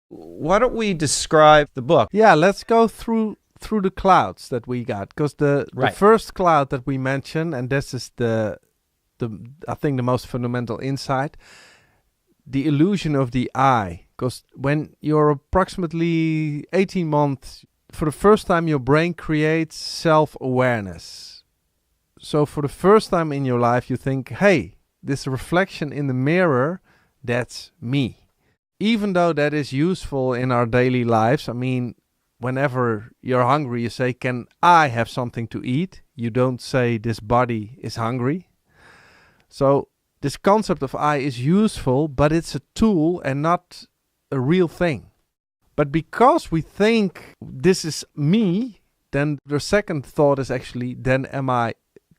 Why don't we describe the book? Yeah, let's go through the clouds that we got, because the Right. first cloud that we mentioned, and this is the I think the most fundamental insight, the illusion of the I. Because when you're approximately 18 months, for the first time your brain creates self-awareness. So for the first time in your life you think, hey, this reflection in the mirror, that's me. Even though that is useful in our daily lives, I mean, whenever you're hungry, you say, can I have something to eat? You don't say this body is hungry. So this concept of I is useful, but it's a tool and not a real thing. But because we think this is me, then the second thought is actually, then am I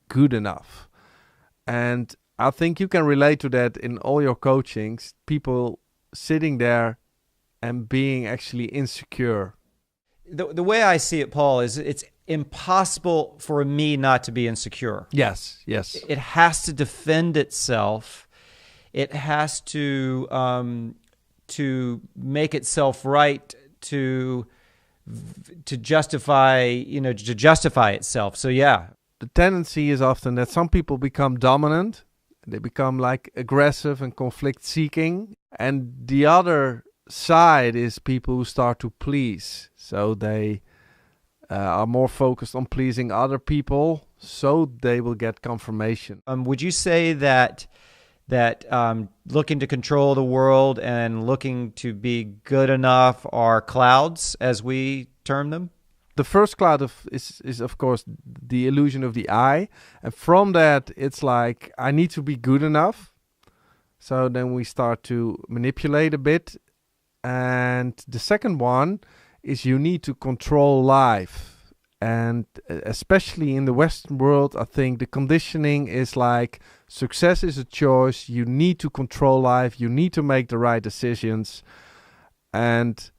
good enough? And I think you can relate to that in all your coachings, people sitting there and being actually insecure. The way I see it, Paul, is it's impossible for me not to be insecure. Yes. It has to defend itself. It has to make itself right to justify itself. So yeah, the tendency is often that some people become dominant, they become like aggressive and conflict seeking, and the other side is people who start to please. So they are more focused on pleasing other people, so they will get confirmation. Would you say that looking to control the world and looking to be good enough are clouds, as we term them? The first cloud is of course the illusion of the I, and from that it's like I need to be good enough. So then we start to manipulate a bit. And the second one is you need to control life. And especially in the Western world, I think the conditioning is like success is a choice. You need to control life. You need to make the right decisions. And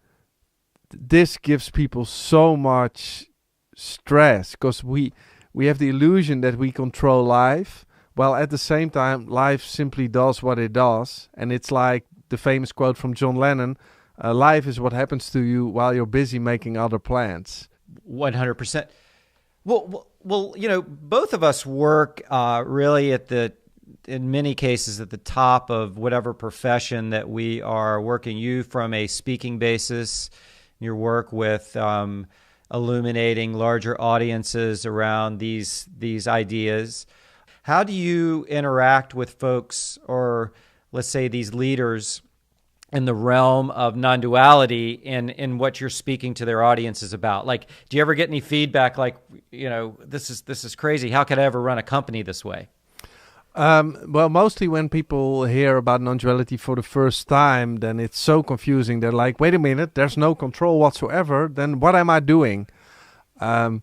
this gives people so much stress because we have the illusion that we control life. While at the same time, life simply does what it does. And it's like the famous quote from John Lennon, life is what happens to you while you're busy making other plans. 100%. Well, both of us work really in many cases at the top of whatever profession that we are working. You from a speaking basis, your work with illuminating larger audiences around these ideas. How do you interact with folks, or let's say these leaders, in the realm of non-duality in what you're speaking to their audiences about? Like, do you ever get any feedback like, this is crazy. How could I ever run a company this way? Well, mostly when people hear about non-duality for the first time, then it's so confusing. They're like, wait a minute, there's no control whatsoever. Then what am I doing? Right.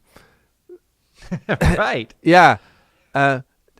Yeah.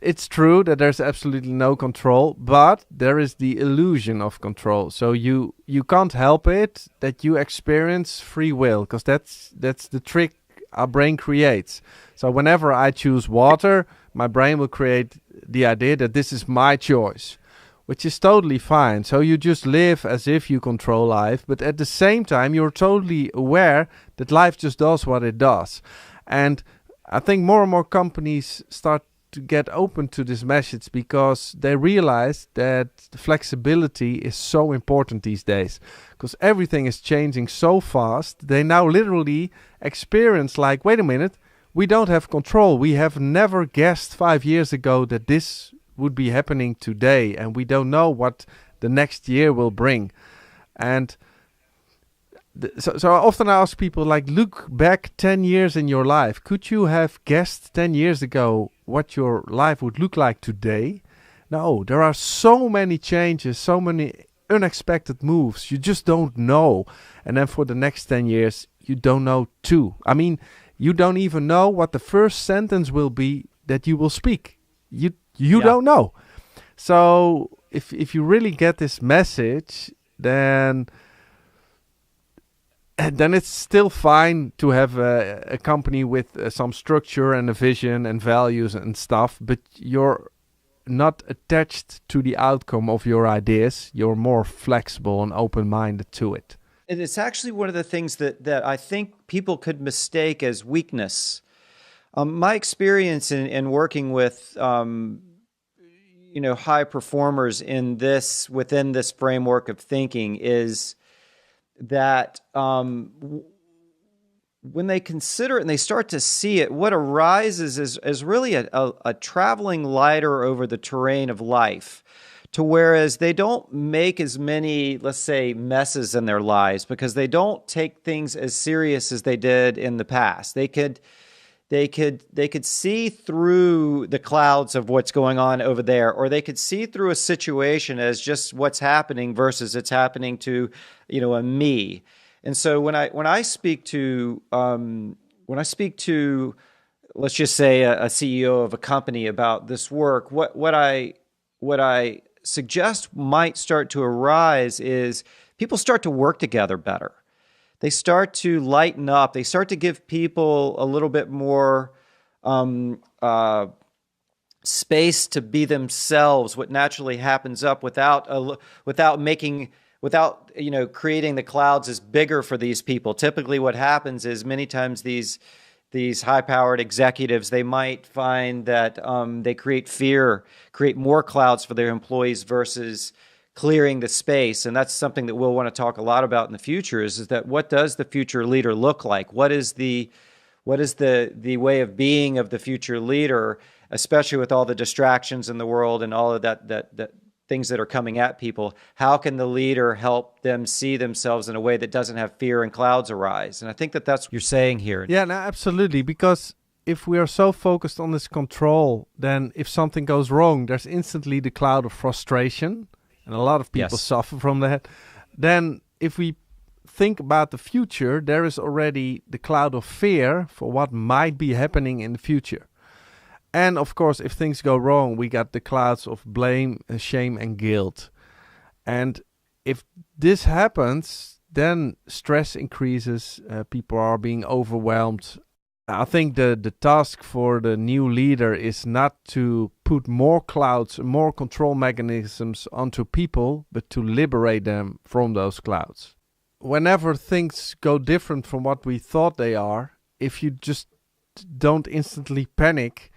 It's true that there's absolutely no control, but there is the illusion of control. So you can't help it that you experience free will, because that's the trick our brain creates. So whenever I choose water, my brain will create the idea that this is my choice, which is totally fine. So you just live as if you control life, but at the same time, you're totally aware that life just does what it does. And I think more and more companies start to get open to this message because they realize that flexibility is so important these days, because everything is changing so fast. They now literally experience like, wait a minute, we don't have control. We have never guessed 5 years ago that this would be happening today, and we don't know what the next year will bring. And so often I ask people, like, look back 10 years in your life. Could you have guessed 10 years ago what your life would look like today? No, there are so many changes, so many unexpected moves. You just don't know. And then for the next 10 years, you don't know too. I mean, you don't even know what the first sentence will be that you will speak. You don't know. So if you really get this message, then it's still fine to have a company with some structure and a vision and values and stuff, but you're not attached to the outcome of your ideas. You're more flexible and open-minded to it. And it's actually one of the things that I think people could mistake as weakness. My experience in working with high performers within this framework of thinking is that when they consider it and they start to see it, what arises is really a traveling lighter over the terrain of life, to whereas they don't make as many, let's say, messes in their lives because they don't take things as serious as they did in the past. They could see through the clouds of what's going on over there, or they could see through a situation as just what's happening versus it's happening to, a me. And so when I speak to let's just say a CEO of a company about this work, what I suggest might start to arise is people start to work together better. They start to lighten up. They start to give people a little bit more space to be themselves. What naturally happens up without creating the clouds is bigger for these people. Typically, what happens is many times these high-powered executives, they might find that they create more clouds for their employees versus clearing the space. And that's something that we'll want to talk a lot about in the future is that what does the future leader look like? What is the way of being of the future leader, especially with all the distractions in the world and all of that things that are coming at people? How can the leader help them see themselves in a way that doesn't have fear and clouds arise? And I think that's what you're saying here. Yeah, no, absolutely. Because if we are so focused on this control, then if something goes wrong, there's instantly the cloud of frustration. And a lot of people suffer from that. Then if we think about the future, there is already the cloud of fear for what might be happening in the future. And of course, if things go wrong, we got the clouds of blame, shame, and guilt. And if this happens, then stress increases. People are being overwhelmed. I think the task for the new leader is not to put more clouds, more control mechanisms onto people, but to liberate them from those clouds. Whenever things go different from what we thought they are, if you just don't instantly panic,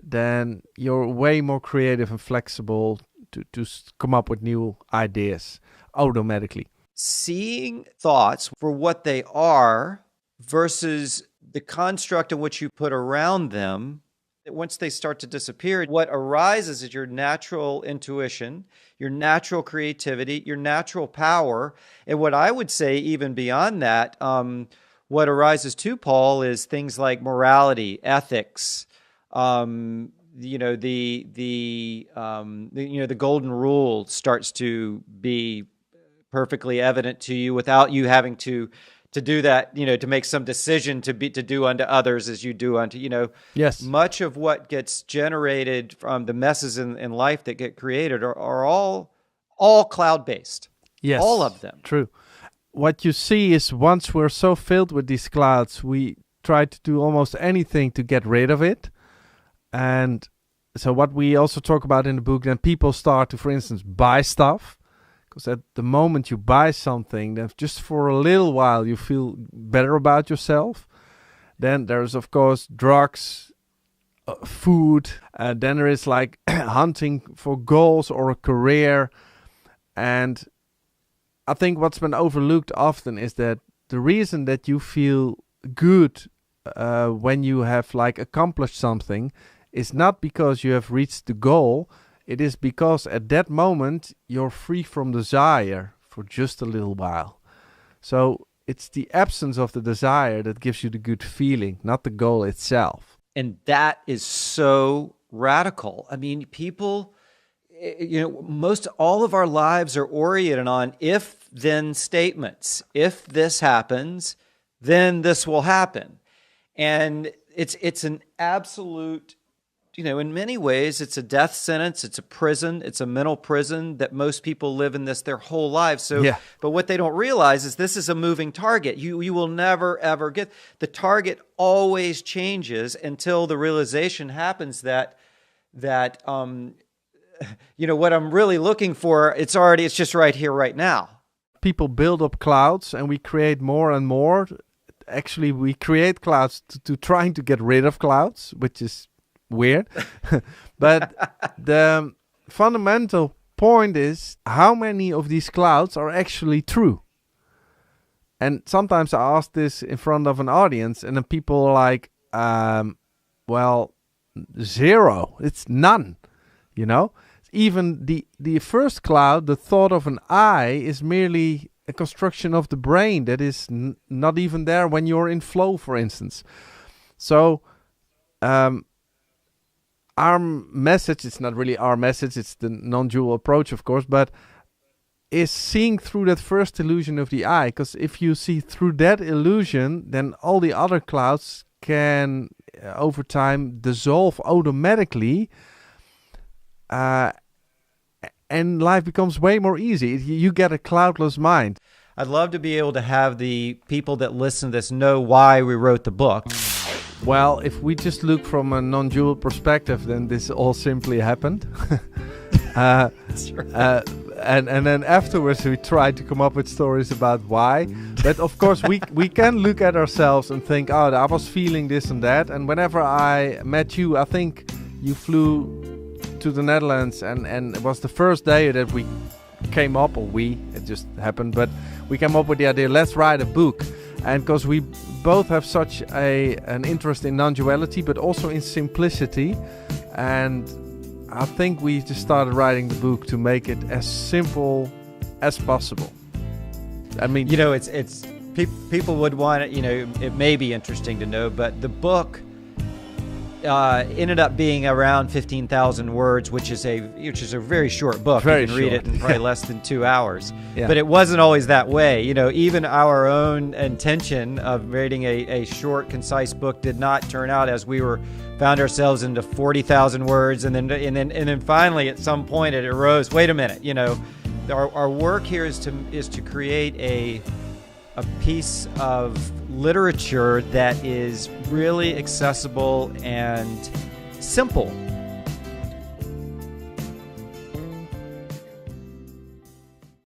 then you're way more creative and flexible to come up with new ideas automatically. Seeing thoughts for what they are versus the construct in which you put around them, once they start to disappear, what arises is your natural intuition, your natural creativity, your natural power. And what I would say even beyond that, what arises too, Paul, is things like morality, ethics, the golden rule starts to be perfectly evident to you without you having to do that, to make some decision to do unto others as you do unto, Yes. Much of what gets generated from the messes in life that get created are all cloud-based. Yes. All of them. True. What you see is once we're so filled with these clouds, we try to do almost anything to get rid of it. And so what we also talk about in the book, then people start to, for instance, buy stuff. Because at the moment you buy something, then just for a little while you feel better about yourself. Then there's, of course, drugs, food. Then there is like hunting for goals or a career. And I think what's been overlooked often is that the reason that you feel good when you have like accomplished something is not because you have reached the goal. It is because at that moment you're free from desire for just a little while. So it's the absence of the desire that gives you the good feeling, not the goal itself. And that is so radical. I mean, people, most all of our lives are oriented on if-then statements. If this happens, then this will happen. And it's an absolute, in many ways, it's a death sentence. It's a prison. It's a mental prison that most people live in this their whole lives. So, yeah. But what they don't realize is this is a moving target. You will never, ever get the target. Always changes until the realization happens that what I'm really looking for, it's just right here, right now. people build up clouds and we create more and more. Actually, we create clouds to trying to get rid of clouds, which is weird. But the fundamental point is how many of these clouds are actually true. And sometimes I ask this in front of an audience, and then people are like, well, 0. It's none, you know? Even the first cloud, the thought of an I, is merely a construction of the brain that is not even there when you're in flow, for instance. So our message, it's not really our message, it's the non-dual approach, of course, but is seeing through that first illusion of the I. Because if you see through that illusion, then all the other clouds can, over time, dissolve automatically. And life becomes way more easy. You get a cloudless mind. I'd love to be able to have the people that listen to this know why we wrote the book. Well, if we just look from a non-dual perspective, then this all simply happened. That's right. And then afterwards we try to come up with stories about why. But of course we can look at ourselves and think, oh, I was feeling this and that. And whenever I met you, I think you flew to the Netherlands, and it was the first day that we came up, it just happened, but we came up with the idea, let's write a book. And because we both have such an interest in non-duality, but also in simplicity, and I think we just started writing the book to make it as simple as possible. I mean, you know, it's people would want it, you know, it may be interesting to know, but the book ended up being around 15,000 words, which is a very short book. Very you can read short. it in probably less than 2 hours. Yeah. But it wasn't always that way. You know, even our own intention of writing a short, concise book did not turn out as we found ourselves into 40,000 words, and then finally at some point it arose. Wait a minute, you know, our work here is to create a piece of literature that is really accessible and simple